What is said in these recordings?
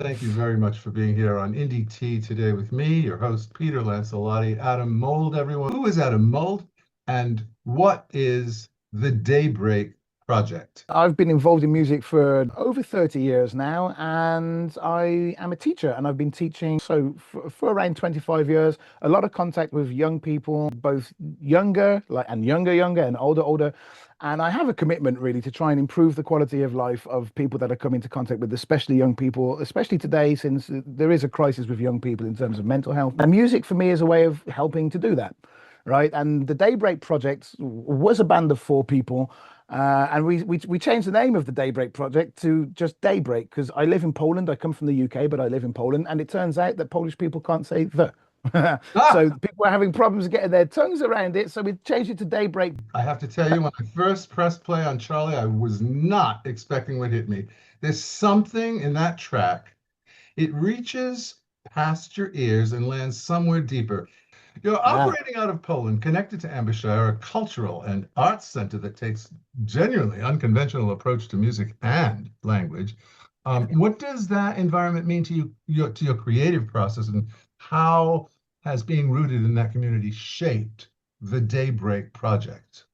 Thank you very much for being here on Indie Tea today with me, your host, Peter Lancellotti. Adam Mold, everyone. Who is Adam Mold? And what is the Daybreak Project? I've been involved in music for over 30 years now, and I am a teacher, and I've been teaching for around 25 years. A lot of contact with young people, both younger, younger, and older. And I have a commitment really to try and improve the quality of life of people that I come into contact with, especially young people, especially today, since there is a crisis with young people in terms of mental health. And music for me is a way of helping to do that. Right. And the Daybreak Project was a band of four people. And we changed the name of the Daybreak Project to just Daybreak because I live in Poland. I come from the UK, but I live in Poland. And it turns out that Polish people can't say the. Ah, So people are having problems getting their tongues around it. So we changed it to Daybreak. I have to tell you, when I first pressed play on Charlie, I was not expecting what hit me. There's something in that track. It reaches past your ears and lands somewhere deeper. You're Yeah. operating out of Poland, connected to Ambershire, a cultural and arts center that takes genuinely unconventional approach to music and language. What does that environment mean to you, to your creative process, and how has being rooted in that community shaped the Daybreak Project?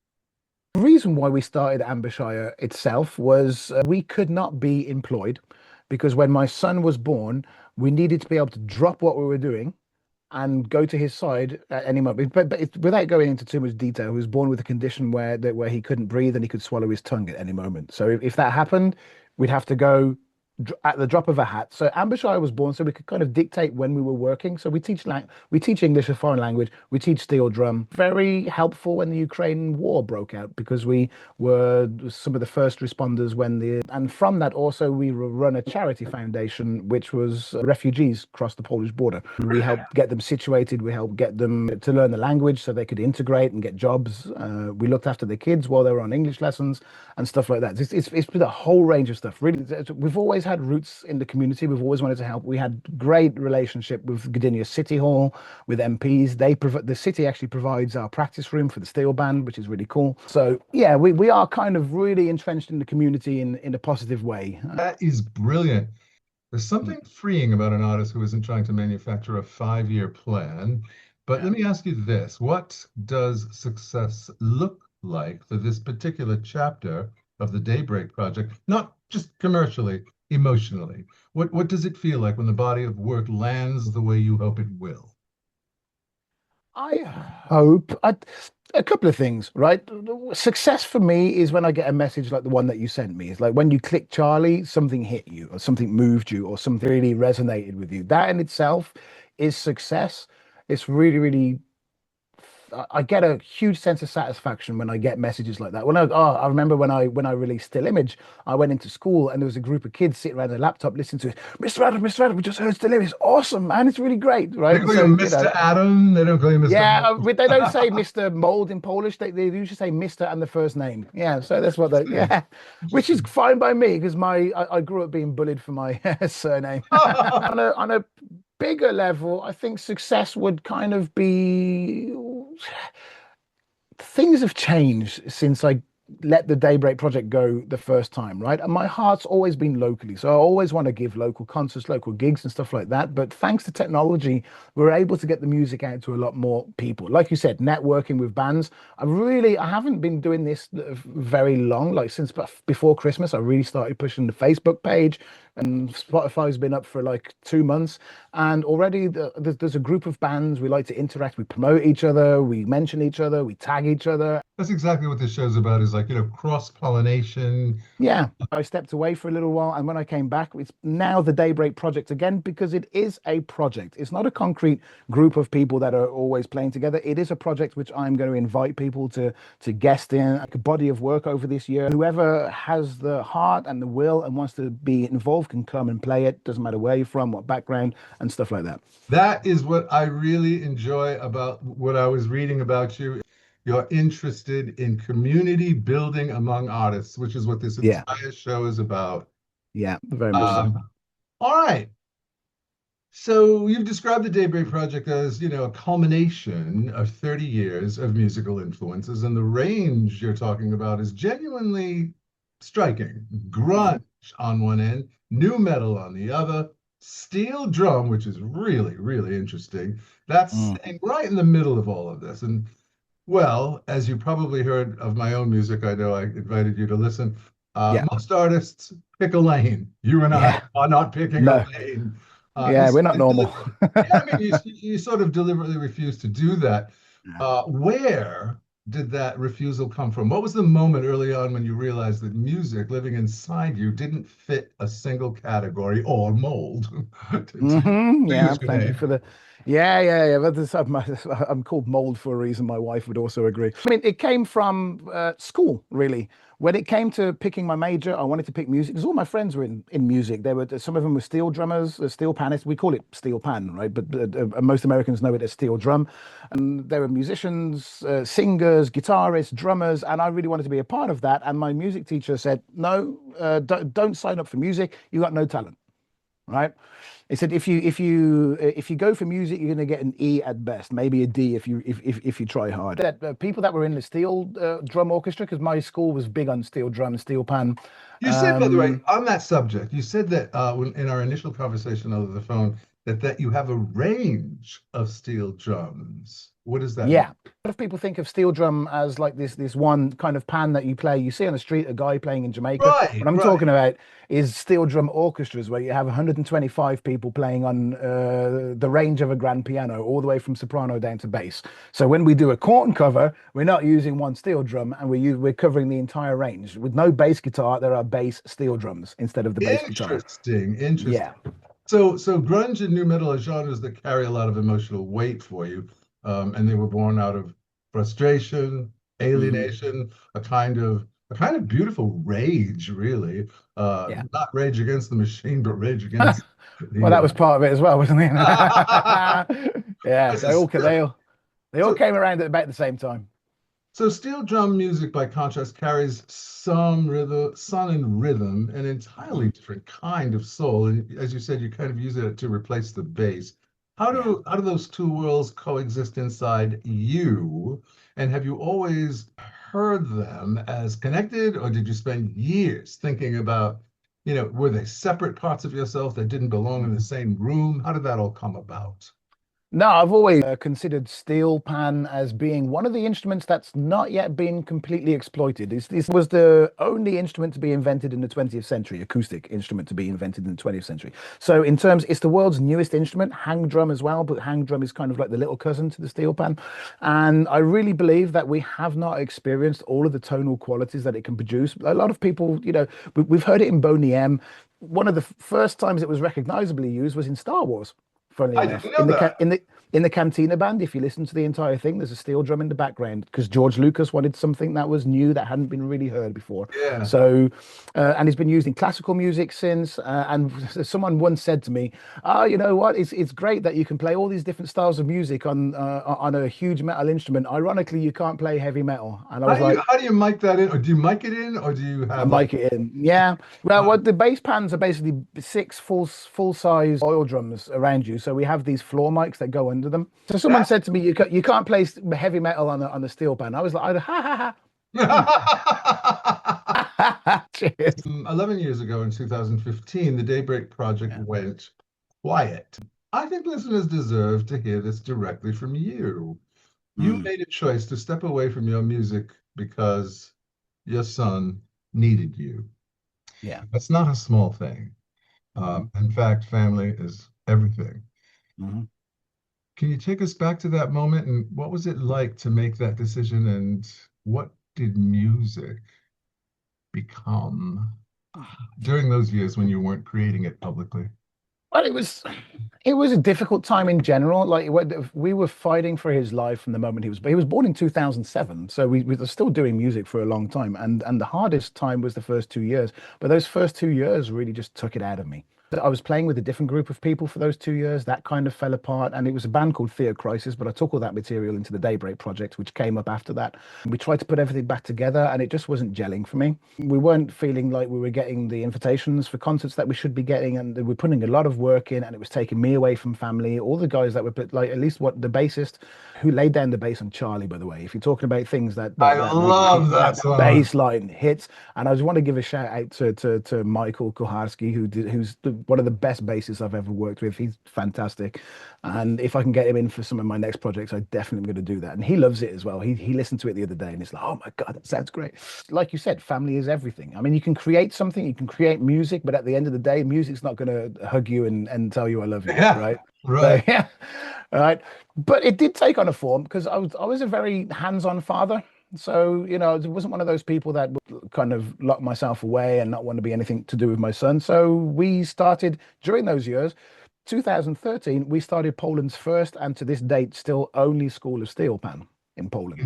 The reason why we started Ambershire itself was we could not be employed because when my son was born, we needed to be able to drop what we were doing and go to his side at any moment. But without going into too much detail, he was born with a condition where he couldn't breathe and he could swallow his tongue at any moment. So if that happened, we'd have to go at the drop of a hat. So Ambershire was born so we could kind of dictate when we were working. So we teach English as foreign language, we teach steel drum. Very helpful when the Ukraine war broke out because we were some of the first responders and from that also we run a charity foundation which was refugees across the Polish border. We helped get them situated, we helped get them to learn the language so they could integrate and get jobs. We looked after the kids while they were on English lessons and stuff like that. It's been a whole range of stuff. Really, we've always had roots in the community. We've always wanted to help. We had great relationship with Gdynia City Hall, with MPs. The city actually provides our practice room for the steel band, which is really cool. So yeah, we are kind of really entrenched in the community in a positive way. That is brilliant. There's something freeing about an artist who isn't trying to manufacture a 5-year plan. But Yeah. let me ask you this. What does success look like for this particular chapter of the Daybreak Project? Not just commercially, emotionally. What does it feel like when the body of work lands the way you hope it will? I hope a couple of things, right? Success for me is when I get a message like the one that you sent me. It's like when you click Charlie, something hit you, or something moved you, or something really resonated with you. That in itself is success. It's really, really I get a huge sense of satisfaction when I get messages like that. I remember when I released Still Image, I went into school and there was a group of kids sitting around a laptop listening to it. Mr. Adam, we just heard Still Image. It's awesome, man. It's really great, They right? And call you so, Mr. Adam. They don't call you Mr. yeah, Mold. they don't say Mr. Mold in Polish. They usually say Mr. and the first name. Yeah, so that's what they, Interesting. yeah, which is Interesting. fine by me because I grew up being bullied for my surname. On a bigger level, I think success would kind of be things have changed since I let the Daybreak Project go the first time, right? And my heart's always been locally. So I always want to give local concerts, local gigs and stuff like that. But thanks to technology, we're able to get the music out to a lot more people. Like you said, networking with bands. I haven't been doing this very long, like since before Christmas. I really started pushing the Facebook page and Spotify's been up for like 2 months. And already there's a group of bands. We like to interact. We promote each other. We mention each other. We tag each other. That's exactly what this show's about, is like, cross-pollination. Yeah, I stepped away for a little while, and when I came back, it's now the Daybreak Project again because it is a project. It's not a concrete group of people that are always playing together. It is a project which I'm going to invite people to guest in, like a body of work over this year. Whoever has the heart and the will and wants to be involved can come and play it. Doesn't matter where you're from, what background, and stuff like that. That is what I really enjoy about what I was reading about you. You're interested in community building among artists, which is what this Yeah, entire show is about. yeah, very much so. Um, all right. So you've described the Daybreak Project as, a culmination of 30 years of musical influences, and the range you're talking about is genuinely striking. Mhm. Grunge on one end, new metal on the other, steel drum, which is really, really interesting. That's Mm. sitting right in the middle of all of this. And well, as you probably heard of my own music, I know I invited you to listen. Yeah. Most artists pick a lane. You and I Yeah. are not picking a No. lane. Yeah, we're not normal. Yeah, I mean, you sort of deliberately refuse to do that. Yeah. Where did that refusal come from? What was the moment early on when you realized that music living inside you didn't fit a single category or mold, to Yeah, use your thank you name? for the. Yeah. But I'm called mold for a reason. My wife would also agree. I mean, it came from school, really. When it came to picking my major, I wanted to pick music because all my friends were in music. They were some of them were steel drummers, steel panists. We call it steel pan, right? But most Americans know it as steel drum. And they were musicians, singers, guitarists, drummers, and I really wanted to be a part of that. And my music teacher said, "No, don't sign up for music. You got no talent." Right? He said if you go for music, you're going to get an E at best, maybe a D if you try hard. That people that were in the steel drum orchestra, because my school was big on steel drum, steel pan. You said, by the way, Um, on that subject, you said that in our initial conversation over the phone, that you have a range of steel drums. What does that mean? Yeah. A lot of people think of steel drum as like this one kind of pan that you play. You see on the street a guy playing in Jamaica. Right, What I'm right. talking about is steel drum orchestras where you have 125 people playing on the range of a grand piano, all the way from soprano down to bass. So when we do a corn cover, we're not using one steel drum, and we're covering the entire range. With no bass guitar, there are bass steel drums instead of the bass guitar. Interesting, interesting. Yeah. So grunge and new metal are genres that carry a lot of emotional weight for you, and they were born out of frustration, Hmm. alienation, a kind of beautiful rage, really. Yeah. Not rage against the machine, but rage against Well, the. that was part of it as well, wasn't it? Yeah, I suspect. they all So, came around at about the same time. so steel drum music, by contrast, carries some rhythm, sun and rhythm, an entirely Mm, different kind of soul. And as you said, you kind of use it to replace the bass. How yeah. do how do those two worlds coexist inside you? And have you always heard them as connected, or did you spend years thinking about, were they separate parts of yourself that didn't belong in the same room? How did that all come about? No, I've always considered steel pan as being one of the instruments that's not yet been completely exploited. This was the only instrument to be invented in the 20th century, acoustic instrument to be invented in the 20th century. So in terms, it's the world's newest instrument, hang drum as well, but hang drum is kind of like the little cousin to the steel pan. And I really believe that we have not experienced all of the tonal qualities that it can produce. A lot of people, we've heard it in Boney M. One of the first times it was recognizably used was in Star Wars, funnily I enough. didn't know that. In the Cantina Band, if you listen to the entire thing, there's a steel drum in the background because George Lucas wanted something that was new that hadn't been really heard before. Yeah. So, and it's been used in classical music since. And someone once said to me, "Oh, you know what? It's great that you can play all these different styles of music on a huge metal instrument. Ironically, you can't play heavy metal." And I How was do you like, how do you mic that in, or do you mic it in, or do you I have like mic it in. Yeah. Well, uh, what the bass pans are basically six full size oil drums around you. So we have these floor mics that go under them. So someone that's said to me, you can't play heavy metal on the steel pan. I was like, ha ha ha. Cheers. 11 years ago in 2015, the Daybreak Project Yeah. went quiet. I think listeners deserve to hear this directly from you. You Mm, made a choice to step away from your music because your son needed you. yeah. That's not a small thing. Hmm. In fact, family is everything. Hmm. Can you take us back to that moment, and what was it like to make that decision, and what did music become during those years when you weren't creating it publicly? Well, it was a difficult time in general. Like we were fighting for his life from the moment he was born in 2007, so we were still doing music for a long time, and the hardest time was the first 2 years. But those first 2 years really just took it out of me. I was playing with a different group of people for those 2 years. That kind of fell apart, and it was a band called Crisis. But I took all that material into the Daybreak Project, which came up after that. We tried to put everything back together, and it just wasn't gelling for me. We weren't feeling like we were getting the invitations for concerts that we should be getting, and we were putting a lot of work in, and it was taking me away from family. All the guys that were like, at least what the bassist who laid down the bass on Charlie, by the way. If you're talking about things I that really hit, love that that song. bass line hits, and I just want to give a shout out to Michael Kuharski, who's the one of the best bassists I've ever worked with. He's fantastic, and if I can get him in for some of my next projects, I definitely am going to do that. And he loves it as well. He listened to it the other day, and he's like, "Oh my God, that sounds great!" Like you said, family is everything. I mean, you can create something, you can create music, but at the end of the day, music's not going to hug you and tell you I love you, Yeah, right? So right. yeah, right. But it did take on a form because I was a very hands-on father. So, it wasn't one of those people that would kind of lock myself away and not want to be anything to do with my son. So we started during those years, 2013, we started Poland's first and to this date still only school of steel pan in Poland.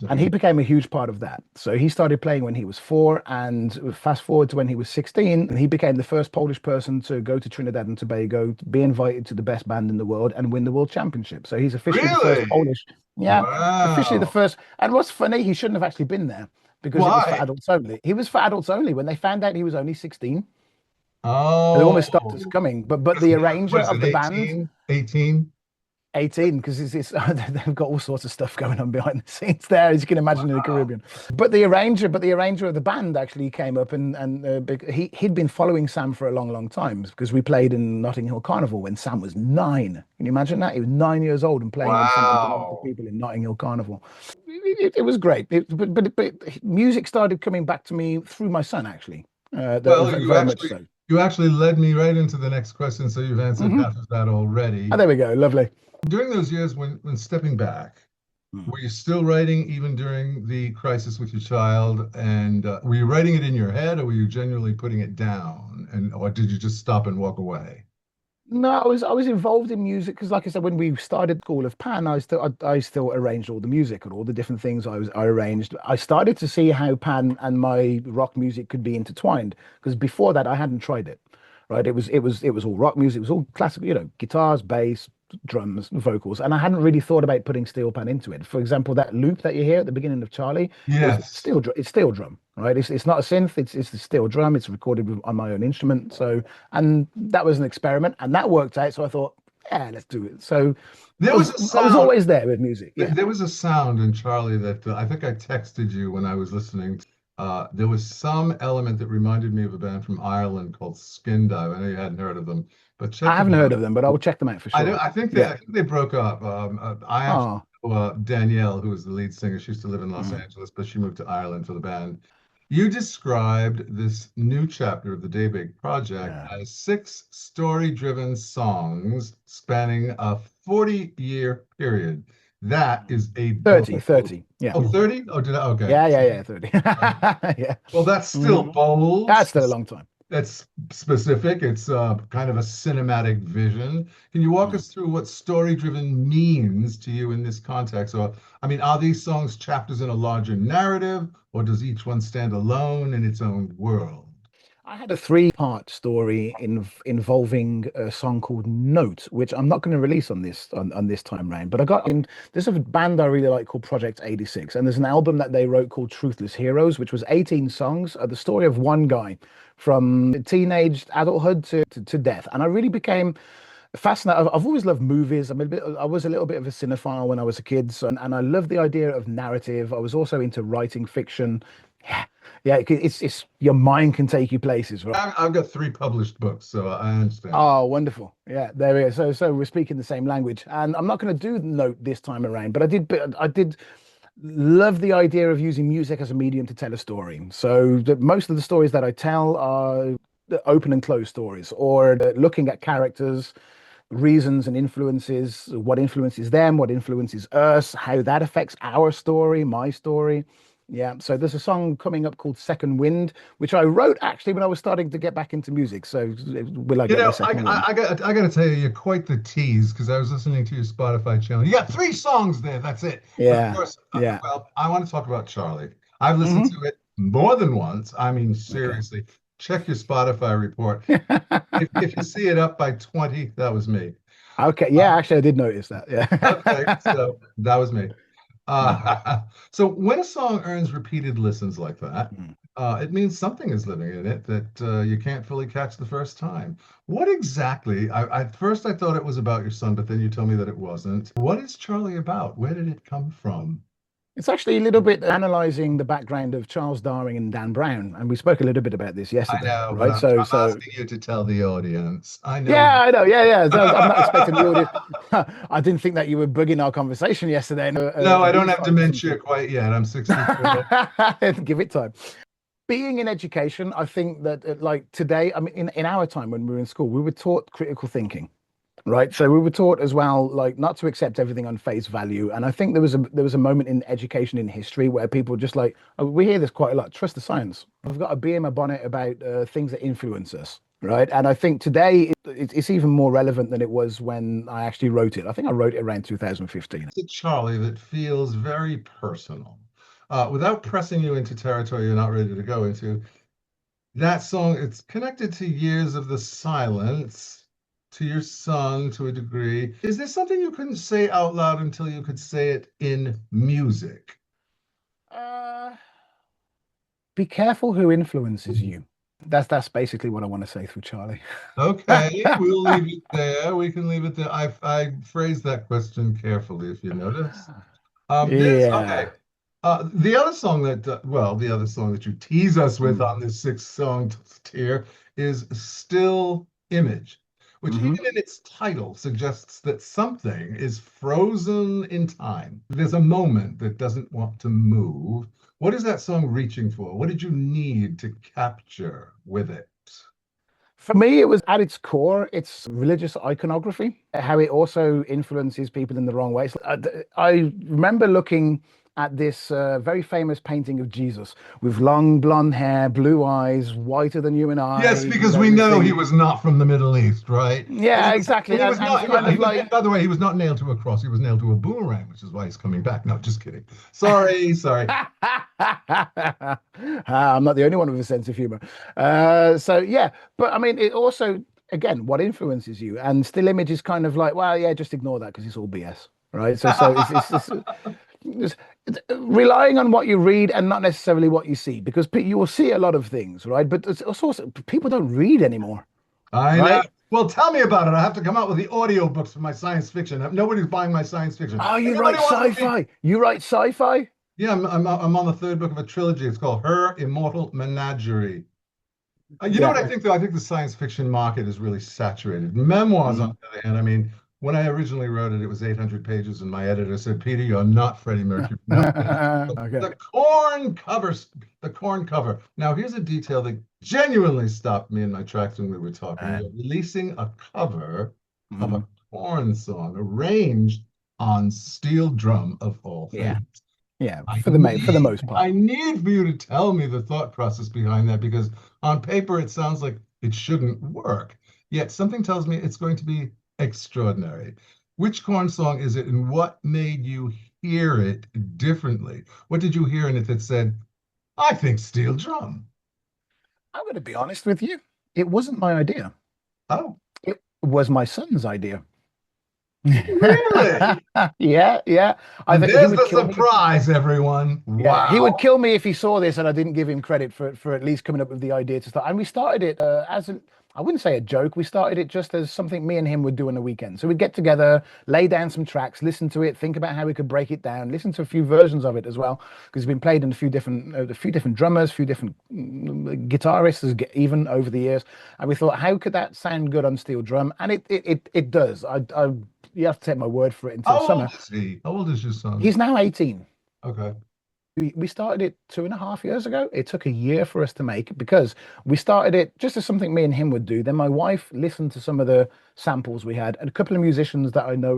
And he Interesting. became a huge part of that. So he started playing when he was 4, and fast forward to when he was 16, and he became the first Polish person to go to Trinidad and Tobago, to be invited to the best band in the world, and win the world championship. So he's officially the first Really? Polish, yeah, officially the Wow. first. And what's funny, he shouldn't have actually been there because it was for Why? adults only. He was for adults only. When they found out he was only 16, they almost stopped us Oh, coming. But the arranger what is of it, the band, 18? 18? 18, because it's they've got all sorts of stuff going on behind the scenes there, as you can imagine in the Wow. Caribbean. But the arranger of the band actually came up and he'd been following Sam for a long, long time because we played in Notting Hill Carnival when Sam was 9. Can you imagine that? He was 9 years old and playing in front of millions of Wow. people in Notting Hill Carnival. It was great. But music started coming back to me through my son, actually. Well, Very much so. you actually led me right into the next question, so you've answered Hmm. half of that Oh, already. there we go. Lovely. During those years when stepping back, Mm. were you still writing even during the crisis with your child? And were you writing it in your head, or were you genuinely putting it down? And or did you just stop and walk away? No, I was involved in music because, like I said, when we started School of Pan, I still arranged all the music and all the different things I arranged. I started to see how Pan and my rock music could be intertwined because before that I hadn't tried it. Right? It was all rock music. It was all classical, guitars, bass, drums, vocals, and I hadn't really thought about putting steel pan into it. For example, that loop that you hear at the beginning of Charlie is Yes. it's steel drum, right? It's not a synth. It's the steel drum. It's recorded on my own instrument. So, and that was an experiment, and that worked out. So I thought, yeah, let's do it. So I There was was a I was sound. always there with music. Yeah. There was a sound in Charlie that I think I texted you when I was listening. There was some element that reminded me of a band from Ireland called Skin Dive. I know you hadn't heard of them, but I check them haven't heard out. of them, but I will check them out for I do. sure. I Yeah. think they broke up. I actually Oh. know, Danielle, who was the lead singer. She used to live in Los Mm. Angeles, but she moved to Ireland for the band. You described this new chapter of the Daybreak Project Yeah. as 6 story-driven songs spanning a 40-year period. That is a 30, bold. 30. Yeah. Oh, 30? Oh, did I? Okay. Yeah, yeah, yeah, 30. Um, Yeah. well, that's still Mhm. bold. That's still a long time. That's specific. It's kind of a cinematic vision. Can you walk Mm. us through what story-driven means to you in this context? Or, I mean, are these songs chapters in a larger narrative, or does each one stand alone in its own world? I had a three-part story involving a song called Note, which I'm not going to release on this time round. But I got in. There's a band I really like called Project 86, and there's an album that they wrote called Truthless Heroes, which was 18 songs, the story of one guy from teenage adulthood to death. And I really became fascinated. I've always loved movies. I was a little bit of a cinephile when I was a kid, so, and I love the idea of narrative. I was also into writing fiction. Yeah, yeah. It's your mind can take you places, right? I've got 3 published books, so I understand. Oh, wonderful. Yeah, there we go. So we're speaking the same language. And I'm not going to do Note this time around, but I did love the idea of using music as a medium to tell a story. So most of the stories that I tell are the open and closed stories, or looking at characters, reasons and influences, what influences them, what influences us, how that affects our story, my story. Yeah, so there's a song coming up called Second Wind, which I wrote actually when I was starting to get back into music. So will I You get my know, second wind? I got to tell you, you're quite the tease because I was listening to your Spotify channel. You got 3 songs there. That's it. But of Yeah, course, yeah. well, I want to talk about Charlie. I've listened Hmm. to it more than once. I mean, Okay. seriously, check your Spotify report. If you see it up by 20, that was me. Okay, Uh, yeah, actually I did notice that. okay, Yeah. so that was me. Mhm. So when a song earns repeated listens like that, Mm. it means something is living in it that you can't fully catch the first time. What exactly? At first I thought it was about your son, but then you told me that it wasn't. What is Charlie about? Where did it come from? It's actually a little bit analyzing the background of Charles Darwin and Dan Brown, and we spoke a little bit about this I yesterday, know, but right? So, I'm so asking you to tell the audience. I know. yeah, I know, yeah, yeah. I'm not expecting the audience. I didn't think that you were bugging our conversation yesterday, and No, a I don't B have side or dementia something. quite yet. I'm 64. Give it time. Being in education, I think that like today, I mean, in our time when we were in school, we were taught critical thinking. Right. So we were taught as well, like not to accept everything on face value. And I think there was a moment in education in history where people just like, oh, we hear this quite a lot, trust the science. I've got a bee in my bonnet about things that influence us. Right. And I think today it's even more relevant than it was when I actually wrote it. I think I wrote it around 2015. To Charlie that feels very personal. Without pressing you into territory you're not ready to go into, that song, it's connected to years of the silence, to your son to a degree. Is there something you couldn't say out loud until you could say it in music? Uh, be careful who influences you. That's basically what I want to say through Charlie. Okay, we'll leave it there. We can leave it there. I phrased that question carefully, if you notice. There's okay. Yeah. The other song that, well, the other song that you tease us with Mm. on this six song tier is Still Image, which Hmm. even in its title suggests that something is frozen in time. There's a moment that doesn't want to move. What is that song reaching for? What did you need to capture with it? For me, it was at its core, it's religious iconography, how it also influences people in the wrong ways. I remember looking at this very famous painting of Jesus with long blonde hair, blue eyes, whiter than you and I, Yes, because we this know he thing. was not from the Middle East, right? And Yeah, exactly. he And, was and not. it's kind of And like, by the way, he was not nailed to a cross. He was nailed to a boomerang, which is why he's coming back. No, just kidding. Sorry, sorry. I'm not the only one with a sense of humor. So yeah, but I mean, it also, again, what influences you? And still image is kind of like, well, yeah, just ignore that because it's all BS, right? So it's relying on what you read and not necessarily what you see, because you will see a lot of things, right? But it's also people don't read anymore, I know. right? Well, tell me about it. I have to come out with the audio books for my science fiction. Nobody's buying my science fiction. Oh, you Anybody write wants to read? sci-fi. You write sci-fi? Yeah, I'm on the third book of a trilogy. It's called Her Immortal Menagerie. You know what I Yeah. think, though? I think the science fiction market is really saturated. Memoirs, on Mhm. the other hand, I mean, when I originally wrote it, it was 800 pages, and my editor said, Peter, you're not Freddie Mercury. No. Okay. The corn covers, the corn cover. Now, here's a detail that genuinely stopped me in my tracks when we were talking. Uh, You're releasing a cover of a mhm. corn song arranged on steel drum of all Yeah. things. Yeah. I For the need most part. I need for you to tell me the thought process behind that because on paper it sounds like it shouldn't work. Yet something tells me it's going to be extraordinary. Which corn song is it and what made you hear it differently? What did you hear in it that said, I think steel drum? I'm going to be honest with you. It wasn't my idea. Oh, It was my son's idea. really? Yeah, yeah. I And think he there's would the kill me if surprise, everyone. yeah, he would Wow. kill me if he saw this and I didn't give him credit for at least coming up with the idea to start. And we started it as a, I wouldn't say a joke. We started it just as something me and him would do on the weekend. So we'd get together, lay down some tracks, listen to it, think about how we could break it down, listen to a few versions of it as well, because it's been played in a few different drummers, a few different guitarists, even over the years. And we thought, how could that sound good on steel drum? And it does. You have to take my word for it until How old summer. is he? How old is your son? He's now 18. Okay. We started it 2.5 years ago. It took a year for us to make because we started it just as something me and him would do. Then my wife listened to some of the samples we had, and a couple of musicians that I know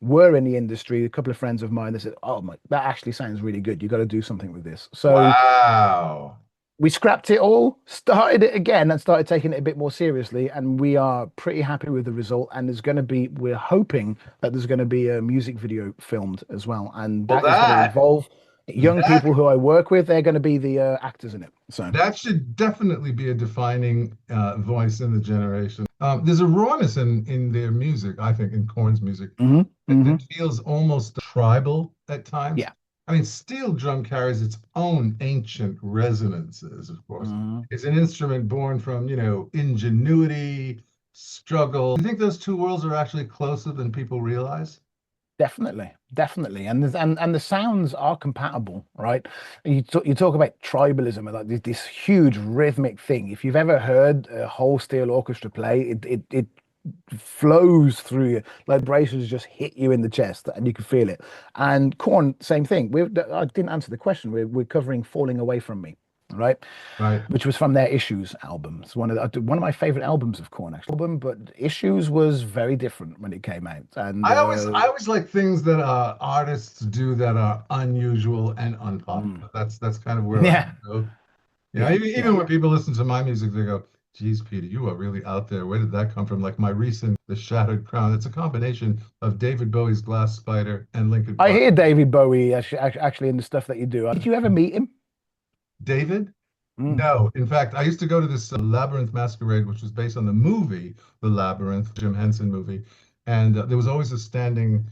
were in the industry. A couple of friends of mine. They said, "Oh my, that actually sounds really good. You got to do something with this." So Wow. we scrapped it all, started it again, and started taking it a bit more seriously. And we are pretty happy with the result. And we're hoping that there's going to be a music video filmed as well. And Well, that is going to involve young that people who I work with. They're going to be the actors in it. So, that should definitely be a defining voice in the generation. There's a rawness in their music, I think, in Korn's music hmm that hmm feels almost tribal at times. yeah. I mean, steel drum carries its own ancient resonances, of course. hmm It's an instrument born from, ingenuity, struggle. Do you think those two worlds are actually closer than people realize? Definitely, and the sounds are compatible, right? You talk about tribalism, like this huge rhythmic thing. If you've ever heard a whole steel orchestra play, it flows through you, like vibrations just hit you in the chest, and you can feel it. And Corn, same thing. I didn't answer the question. We're covering "Falling Away from Me," right? Right. Which was from their Issues album. It's one of my favorite albums of Korn, actually. But Issues was very different when it came out, and I always like things that artists do that are unusual and mm, unpopular. That's kind of where I yeah, go. Yeah, yeah, even yeah. when people listen to my music, they go, "Geez, Peter, you are really out there. Where did that come from?" Like my recent "The Shattered Crown." It's a combination of David Bowie's Glass Spider and Linkin I Park. hear David Bowie actually in the stuff that you do. Did you ever meet him? David? Mm, No. In fact, I used to go to this Labyrinth Masquerade, which was based on the movie The Labyrinth, Jim Henson movie. And there was always a standing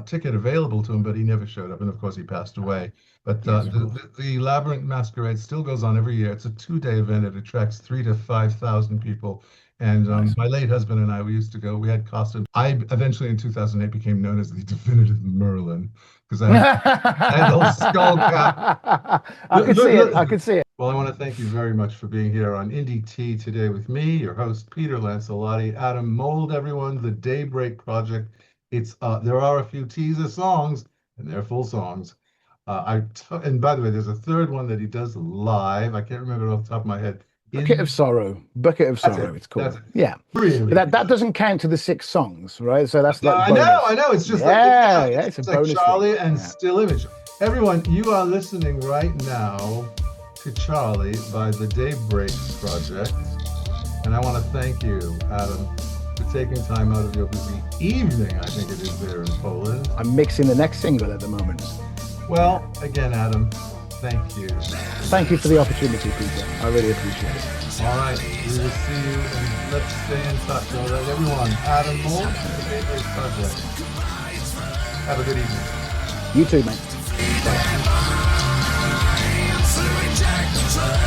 ticket available to him, but he never showed up. And of course, he passed away. But yes, of course. the Labyrinth Masquerade still goes on every year. It's a 2-day event. It attracts 3 to 5,000 people. And Nice. my late husband and I, we used to go. We had costumes. I eventually, in 2008, became known as the definitive Merlin because I had a skull cap. I Look, could look, see it. I look. could see it. Well, I want to thank you very much for being here on Indie Tea today with me, your host, Peter Lancellotti. Adam Mold, everyone, the Daybreak Project. There are a few teaser songs, and they're full songs. And by the way, there's a third one that he does live. I can't remember it off the top of my head. Bucket of Sorrow. Bucket of That's it. Sorrow, it's That's called. it. Yeah. But Really that good. doesn't count to the 6 songs, right? So that's like I know, I bonus. know. It's just like Yeah, yeah, it's a it's like bonus thing. Charlie and Yeah. Still Image. Everyone, you are listening right now to Charlie by the Daybreak Project. And I want to thank you, Adam, for taking time out of your busy evening, I think it is there in Poland. I'm mixing the next single at the moment. Well, again, Adam, thank you. Thank you for the opportunity, Peter. I really appreciate it. All right, we will see you and let's stay in touch. All right, everyone. Adam Moore, the Daybreak Project. Have a good evening. You too, mate. Bye.